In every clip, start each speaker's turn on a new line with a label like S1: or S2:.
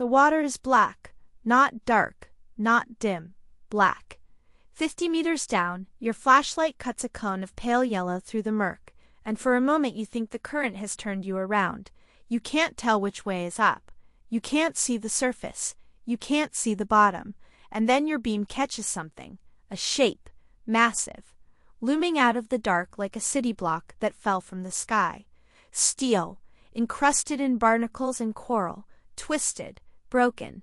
S1: The water is black, not dark, not dim, black. 50 meters down, your flashlight cuts a cone of pale yellow through the murk, and for a moment you think the current has turned you around. You can't tell which way is up. You can't see the surface. You can't see the bottom. And then your beam catches something, a shape, massive, looming out of the dark like a city block that fell from the sky. Steel, encrusted in barnacles and coral, twisted, broken,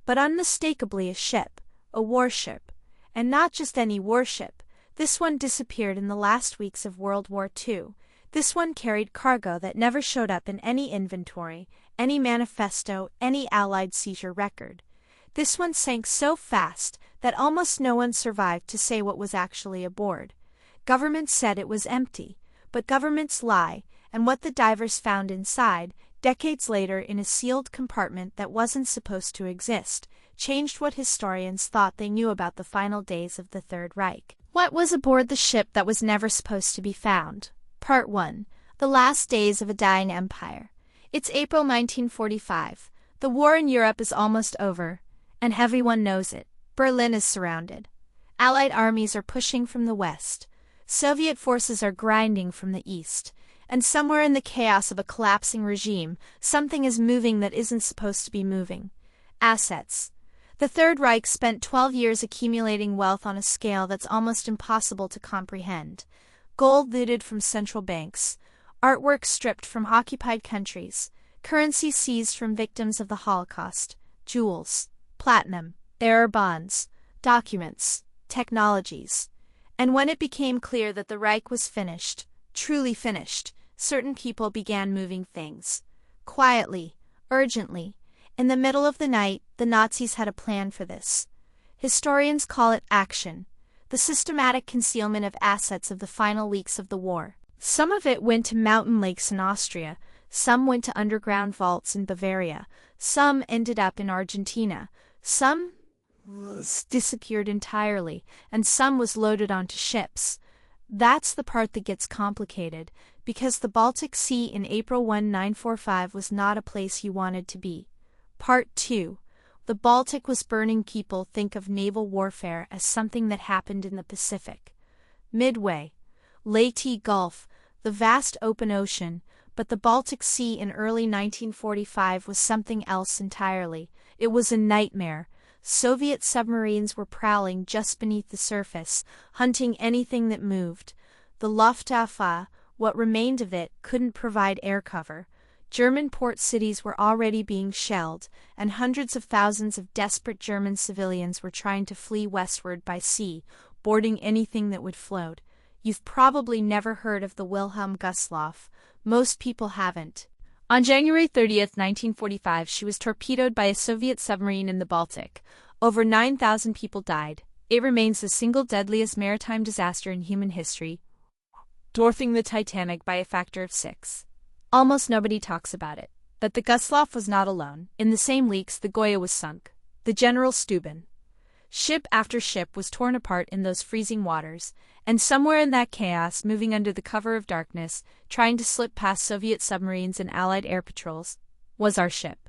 S1: but unmistakably a ship, a warship. And not just any warship. This one disappeared in the last weeks of World War II. This one carried cargo that never showed up in any inventory, any manifesto, any Allied seizure record. This one sank so fast that almost no one survived to say what was actually aboard. Governments said it was empty, but governments lie, and what the divers found inside, decades later in a sealed compartment that wasn't supposed to exist, changed what historians thought they knew about the final days of the Third Reich. What was aboard the ship that was never supposed to be found? Part 1. The Last Days of a Dying Empire. It's April 1945. The war in Europe is almost over, and everyone knows it. Berlin is surrounded. Allied armies are pushing from the west. Soviet forces are grinding from the east. And somewhere in the chaos of a collapsing regime, something is moving that isn't supposed to be moving. Assets. The Third Reich spent 12 years accumulating wealth on a scale that's almost impossible to comprehend. Gold looted from central banks, artwork stripped from occupied countries, currency seized from victims of the Holocaust, jewels, platinum, bearer bonds, documents, technologies. And when it became clear that the Reich was finished, truly finished, certain people began moving things. Quietly, urgently. In the middle of the night, the Nazis had a plan for this. Historians call it action, the systematic concealment of assets of the final weeks of the war. Some of it went to mountain lakes in Austria, some went to underground vaults in Bavaria, some ended up in Argentina, some disappeared entirely, and some was loaded onto ships. That's the part that gets complicated, because the Baltic Sea in April 1945 was not a place you wanted to be. Part 2. The Baltic was burning. People think of naval warfare as something that happened in the Pacific. Midway, Leyte Gulf, the vast open ocean, but the Baltic Sea in early 1945 was something else entirely. It was a nightmare. Soviet submarines were prowling just beneath the surface, hunting anything that moved. The Luftwaffe, what remained of it, couldn't provide air cover. German port cities were already being shelled, and hundreds of thousands of desperate German civilians were trying to flee westward by sea, boarding anything that would float. You've probably never heard of the Wilhelm Gustloff. Most people haven't. On January 30th, 1945, she was torpedoed by a Soviet submarine in the Baltic. Over 9,000 people died. It remains the single deadliest maritime disaster in human history, dwarfing the Titanic by a factor of 6. Almost nobody talks about it. But the Gustloff was not alone. In the same leaks, the Goya was sunk. The General Steuben. Ship after ship was torn apart in those freezing waters, and somewhere in that chaos, moving under the cover of darkness, trying to slip past Soviet submarines and Allied air patrols, was our ship.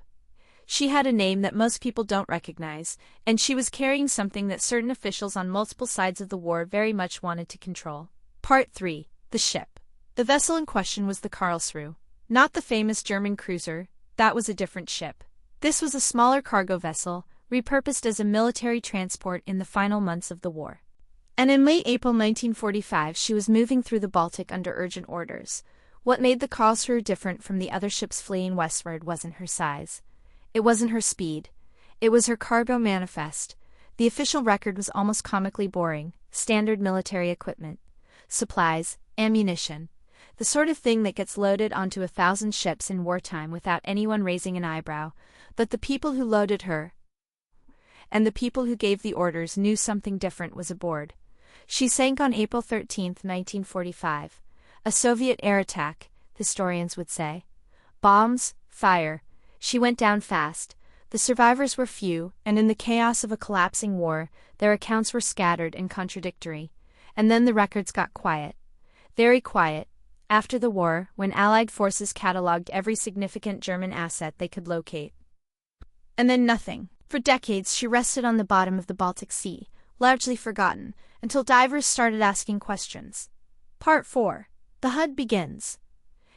S1: She had a name that most people don't recognize, and she was carrying something that certain officials on multiple sides of the war very much wanted to control. Part 3. The ship. The vessel in question was the Karlsruhe. Not the famous German cruiser, that was a different ship. This was a smaller cargo vessel, repurposed as a military transport in the final months of the war. And in late April 1945 she was moving through the Baltic under urgent orders. What made the Karlsruhe different from the other ships fleeing westward wasn't her size. It wasn't her speed. It was her cargo manifest. The official record was almost comically boring. Standard military equipment. Supplies, ammunition. The sort of thing that gets loaded onto 1,000 ships in wartime without anyone raising an eyebrow. But the people who loaded her and the people who gave the orders knew something different was aboard. She sank on April 13, 1945. A Soviet air attack, historians would say. Bombs, fire. She went down fast. The survivors were few, and in the chaos of a collapsing war, their accounts were scattered and contradictory. And then the records got quiet. Very quiet. After the war, when Allied forces catalogued every significant German asset they could locate. And then nothing. For decades she rested on the bottom of the Baltic Sea, largely forgotten, until divers started asking questions. Part 4. The HUD begins.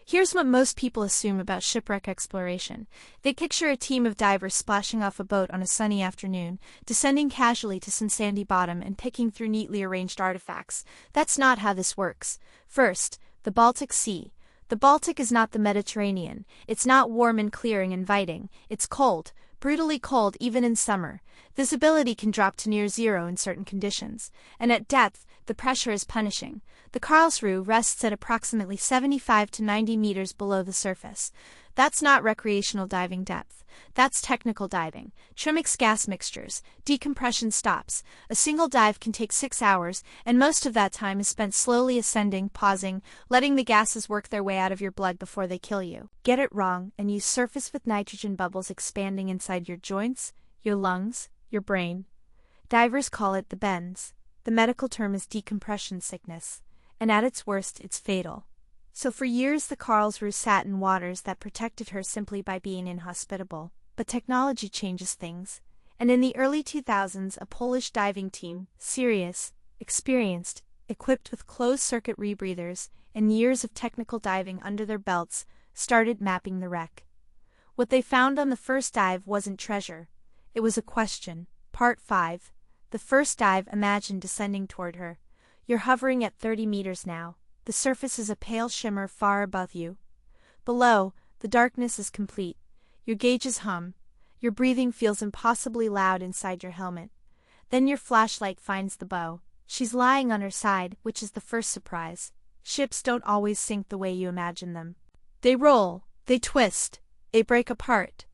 S1: Here's what most people assume about shipwreck exploration. They picture a team of divers splashing off a boat on a sunny afternoon, descending casually to some sandy bottom and picking through neatly arranged artifacts. That's not how this works. First, the Baltic Sea. The Baltic is not the Mediterranean. It's not warm and clear and inviting. It's cold, brutally cold even in summer. Visibility can drop to near zero in certain conditions, and at depth, the pressure is punishing. The Karlsruhe rests at approximately 75 to 90 meters below the surface. That's not recreational diving depth. That's technical diving. Trimix gas mixtures, decompression stops. A single dive can take 6 hours, and most of that time is spent slowly ascending, pausing, letting the gases work their way out of your blood before they kill you. Get it wrong, and you surface with nitrogen bubbles expanding inside your joints, your lungs, your brain. Divers call it the bends. The medical term is decompression sickness, and at its worst it's fatal. So for years the Karlsruhe sat in waters that protected her simply by being inhospitable. But technology changes things, and in the early 2000s a Polish diving team, serious, experienced, equipped with closed-circuit rebreathers, and years of technical diving under their belts, started mapping the wreck. What they found on the first dive wasn't treasure. It was a question. Part 5. The first dive. Imagine descending toward her. You're hovering at 30 meters now. The surface is a pale shimmer far above you. Below, the darkness is complete. Your gauges hum. Your breathing feels impossibly loud inside your helmet. Then your flashlight finds the bow. She's lying on her side, which is the first surprise. Ships don't always sink the way you imagine them. They roll, they twist, they break apart.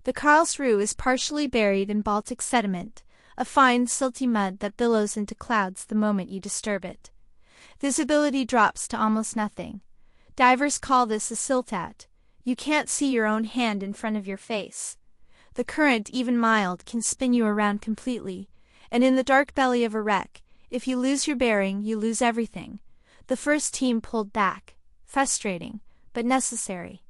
S1: The Karlsruhe is partially buried in Baltic sediment, a fine silty mud that billows into clouds the moment you disturb it. Visibility drops to almost nothing. Divers call this a siltat. You can't see your own hand in front of your face. The current, even mild, can spin you around completely, and in the dark belly of a wreck, if you lose your bearing, you lose everything. The first team pulled back. Frustrating, but necessary.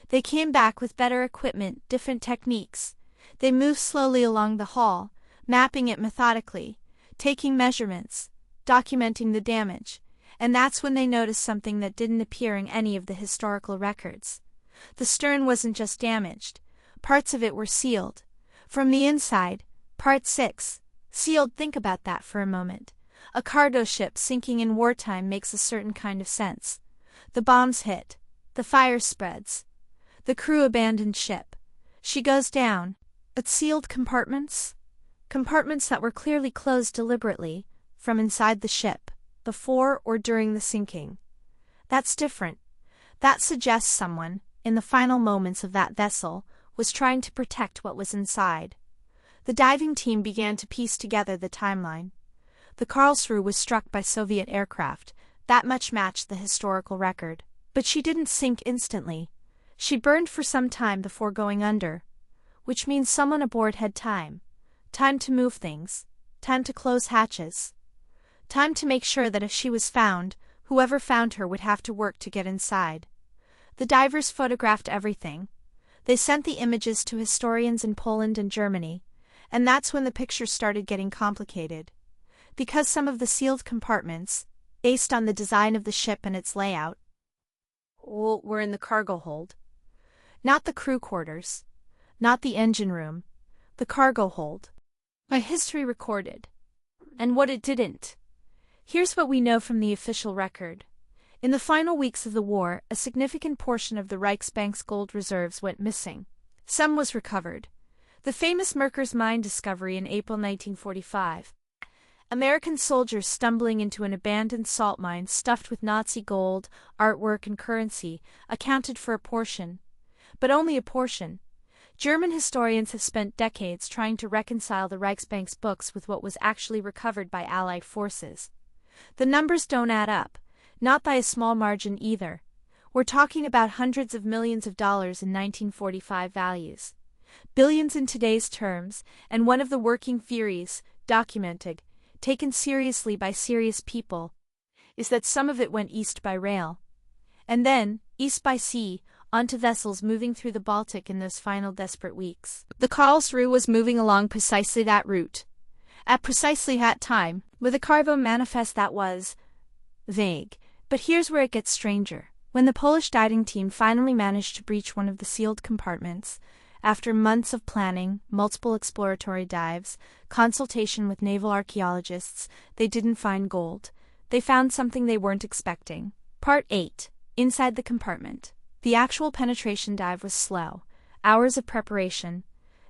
S1: They came back with better equipment, different techniques. They moved slowly along the hull, mapping it methodically, taking measurements, documenting the damage, and that's when they noticed something that didn't appear in any of the historical records. The stern wasn't just damaged. Parts of it were sealed. From the inside, Part 6. Sealed. Think about that for a moment. A cargo ship sinking in wartime makes a certain kind of sense. The bombs hit. The fire spreads. The crew abandoned ship. She goes down. But sealed compartments? Compartments that were clearly closed deliberately, from inside the ship, before or during the sinking. That's different. That suggests someone, in the final moments of that vessel, was trying to protect what was inside. The diving team began to piece together the timeline. The Karlsruhe was struck by Soviet aircraft. That much matched the historical record. But she didn't sink instantly. She burned for some time before going under, which means someone aboard had time. Time to move things. Time to close hatches. Time to make sure that if she was found, whoever found her would have to work to get inside. The divers photographed everything. They sent the images to historians in Poland and Germany, and that's when the pictures started getting complicated. Because some of the sealed compartments, based on the design of the ship and its layout, were in the cargo hold. Not the crew quarters, not the engine room, the cargo hold. My history recorded. And what it didn't. Here's what we know from the official record. In the final weeks of the war, a significant portion of the Reichsbank's gold reserves went missing. Some was recovered. The famous Merkers mine discovery in April 1945. American soldiers stumbling into an abandoned salt mine stuffed with Nazi gold, artwork and currency, accounted for a portion. But only a portion. German historians have spent decades trying to reconcile the Reichsbank's books with what was actually recovered by Allied forces. The numbers don't add up, not by a small margin either. We're talking about hundreds of millions of dollars in 1945 values. Billions in today's terms, and one of the working theories, documented, taken seriously by serious people, is that some of it went east by rail. And then, east by sea, onto vessels moving through the Baltic in those final desperate weeks. The Karlsruhe was moving along precisely that route, at precisely that time, with a cargo manifest that was vague. But here's where it gets stranger. When the Polish diving team finally managed to breach one of the sealed compartments, after months of planning, multiple exploratory dives, consultation with naval archaeologists, they didn't find gold. They found something they weren't expecting. Part 8. Inside the compartment. The actual penetration dive was slow. Hours of preparation,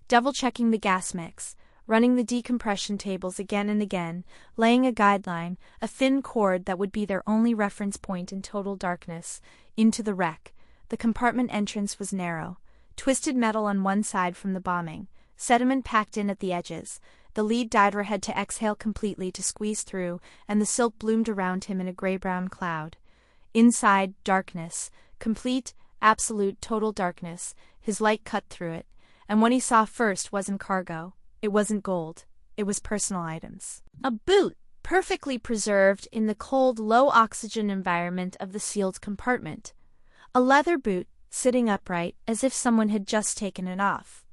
S1: double-checking the gas mix, running the decompression tables again and again, laying a guideline, a thin cord that would be their only reference point in total darkness, into the wreck. The compartment entrance was narrow. Twisted metal on one side from the bombing, sediment packed in at the edges. The lead diver had to exhale completely to squeeze through, and the silk bloomed around him in a gray-brown cloud. Inside, darkness, complete, absolute, total darkness. His light cut through it, and what he saw first wasn't cargo. It wasn't gold. It was personal items. A boot, perfectly preserved in the cold, low-oxygen environment of the sealed compartment. A leather boot, sitting upright, as if someone had just taken it off.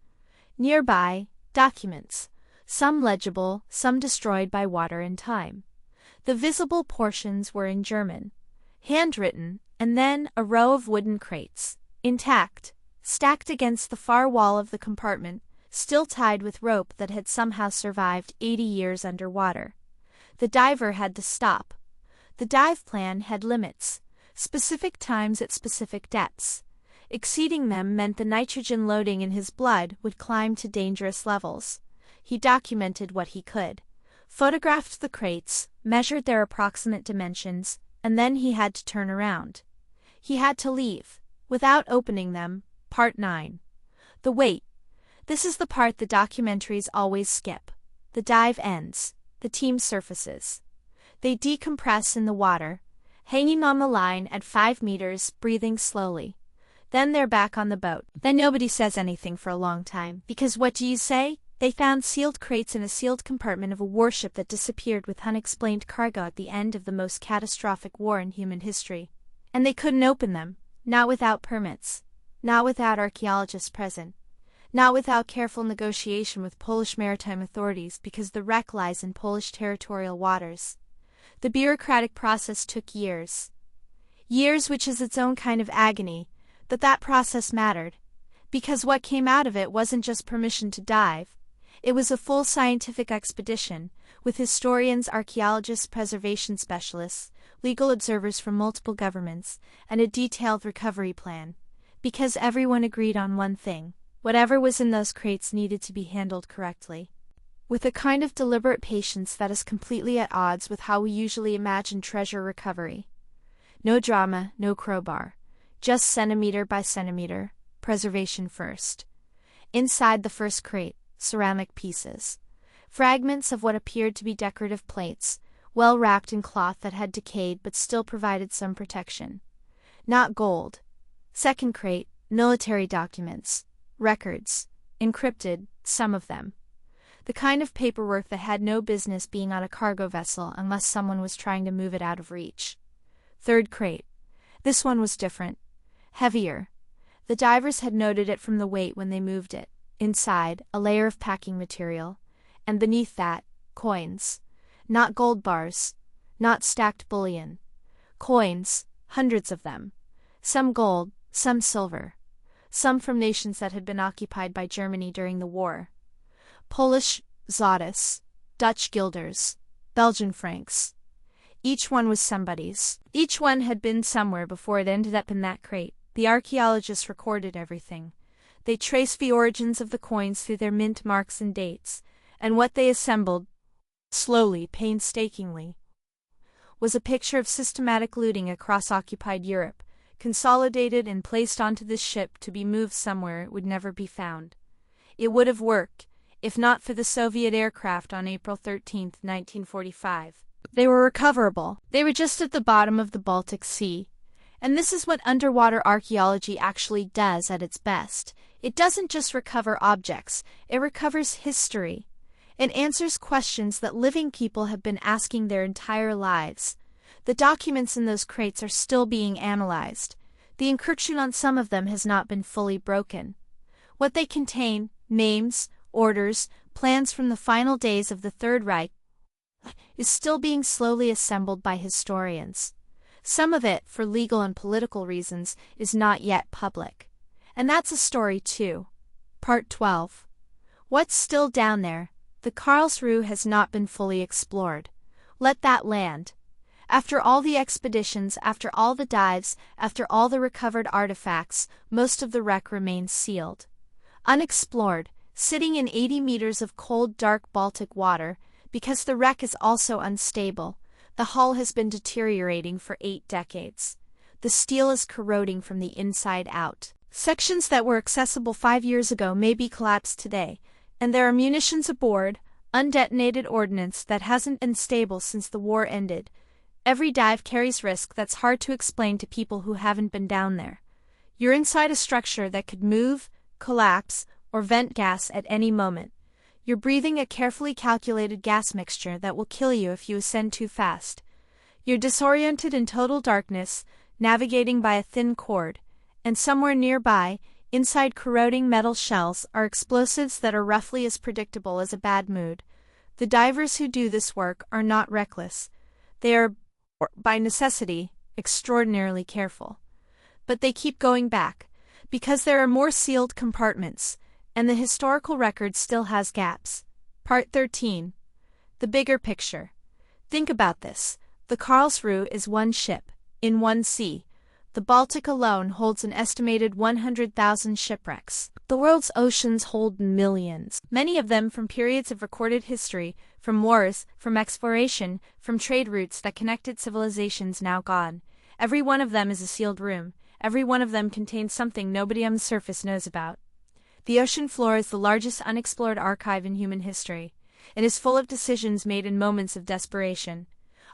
S1: Nearby, documents, some legible, some destroyed by water and time. The visible portions were in German, handwritten, and then a row of wooden crates, intact, stacked against the far wall of the compartment, still tied with rope that had somehow survived 80 years underwater. The diver had to stop. The dive plan had limits, specific times at specific depths. Exceeding them meant the nitrogen loading in his blood would climb to dangerous levels. He documented what he could, photographed the crates, measured their approximate dimensions, and then he had to turn around. He had to leave, without opening them. Part 9. The wait. This is the part the documentaries always skip. The dive ends. The team surfaces. They decompress in the water, hanging on the line at 5 meters, breathing slowly. Then they're back on the boat. Then nobody says anything for a long time, because what do you say? They found sealed crates in a sealed compartment of a warship that disappeared with unexplained cargo at the end of the most catastrophic war in human history. And they couldn't open them, not without permits, not without archaeologists present, not without careful negotiation with Polish maritime authorities, because the wreck lies in Polish territorial waters. The bureaucratic process took years. Years, which is its own kind of agony, but that process mattered, because what came out of it wasn't just permission to dive. It was a full scientific expedition, with historians, archaeologists, preservation specialists, legal observers from multiple governments, and a detailed recovery plan. Because everyone agreed on one thing: whatever was in those crates needed to be handled correctly, with a kind of deliberate patience that is completely at odds with how we usually imagine treasure recovery. No drama, no crowbar, just centimeter by centimeter, preservation first. Inside the first crate, ceramic pieces, fragments of what appeared to be decorative plates, well wrapped in cloth that had decayed but still provided some protection. Not gold. Second crate, military documents, records, encrypted, some of them. The kind of paperwork that had no business being on a cargo vessel unless someone was trying to move it out of reach. Third crate. This one was different. Heavier. The divers had noted it from the weight when they moved it. Inside, a layer of packing material, and beneath that, coins. Not gold bars, not stacked bullion. Coins, hundreds of them. Some gold, some silver. Some from nations that had been occupied by Germany during the war. Polish zlotys, Dutch guilders, Belgian francs. Each one was somebody's. Each one had been somewhere before it ended up in that crate. The archaeologists recorded everything. They traced the origins of the coins through their mint marks and dates, and what they assembled, slowly, painstakingly, was a picture of systematic looting across occupied Europe, consolidated and placed onto this ship to be moved somewhere it would never be found. It would have worked, if not for the Soviet aircraft on April 13, 1945. They were recoverable. They were just at the bottom of the Baltic Sea. And this is what underwater archaeology actually does at its best. It doesn't just recover objects, it recovers history. It answers questions that living people have been asking their entire lives. The documents in those crates are still being analyzed. The encryption on some of them has not been fully broken. What they contain, names, orders, plans from the final days of the Third Reich, is still being slowly assembled by historians. Some of it, for legal and political reasons, is not yet public. And that's a story too. Part 12. What's still down there? The Karlsruhe has not been fully explored. Let that land. After all the expeditions, after all the dives, after all the recovered artifacts, most of the wreck remains sealed. Unexplored, sitting in 80 meters of cold, dark Baltic water, because the wreck is also unstable. The hull has been deteriorating for 8 decades. The steel is corroding from the inside out. Sections that were accessible 5 years ago may be collapsed today, and there are munitions aboard, undetonated ordnance that hasn't been stable since the war ended. Every dive carries risk that's hard to explain to people who haven't been down there. You're inside a structure that could move, collapse, or vent gas at any moment. You're breathing a carefully calculated gas mixture that will kill you if you ascend too fast. You're disoriented in total darkness, navigating by a thin cord, and somewhere nearby, inside corroding metal shells, are explosives that are roughly as predictable as a bad mood. The divers who do this work are not reckless. They are, by necessity, extraordinarily careful. But they keep going back, because there are more sealed compartments, and the historical record still has gaps. Part 13. The bigger picture. Think about this. The Karlsruhe is one ship, in one sea. The Baltic alone holds an estimated 100,000 shipwrecks. The world's oceans hold millions, many of them from periods of recorded history, from wars, from exploration, from trade routes that connected civilizations now gone. Every one of them is a sealed room. Every one of them contains something nobody on the surface knows about. The ocean floor is the largest unexplored archive in human history. It is full of decisions made in moments of desperation.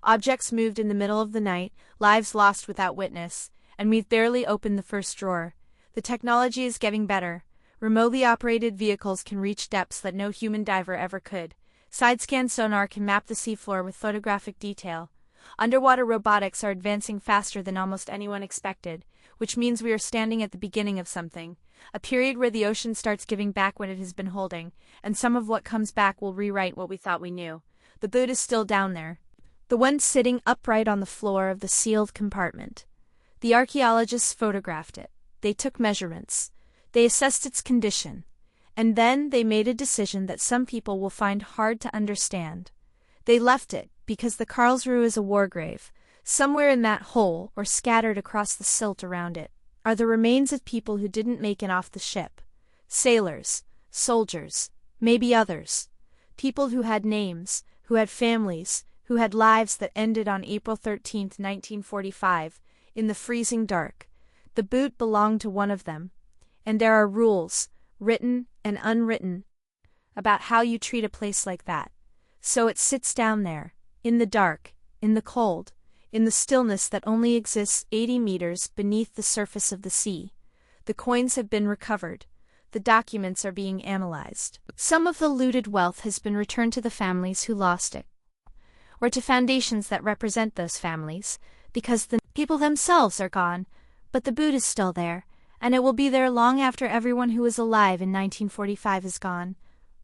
S1: Objects moved in the middle of the night, lives lost without witness, and we've barely opened the first drawer. The technology is getting better. Remotely operated vehicles can reach depths that no human diver ever could. Side-scan sonar can map the seafloor with photographic detail. Underwater robotics are advancing faster than almost anyone expected, which means we are standing at the beginning of something. A period where the ocean starts giving back what it has been holding, and some of what comes back will rewrite what we thought we knew. The boot is still down there. The one sitting upright on the floor of the sealed compartment. The archaeologists photographed it. They took measurements. They assessed its condition. And then they made a decision that some people will find hard to understand. They left it because the Karlsruhe is a war grave. Somewhere in that hole, or scattered across the silt around it, are the remains of people who didn't make it off the ship. Sailors, soldiers, maybe others. People who had names, who had families, who had lives that ended on April 13, 1945, in the freezing dark. The boot belonged to one of them. And there are rules, written and unwritten, about how you treat a place like that. So it sits down there, in the dark, in the cold, in the stillness that only exists 80 meters beneath the surface of the sea. The coins have been recovered. The documents are being analyzed. Some of the looted wealth has been returned to the families who lost it, or to foundations that represent those families, because the people themselves are gone, but the boot is still there, and it will be there long after everyone who was alive in 1945 is gone.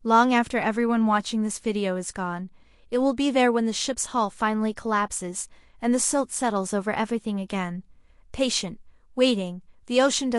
S1: Long after everyone watching this video is gone. It will be there when the ship's hull finally collapses, and the silt settles over everything again. Patient, waiting, the ocean does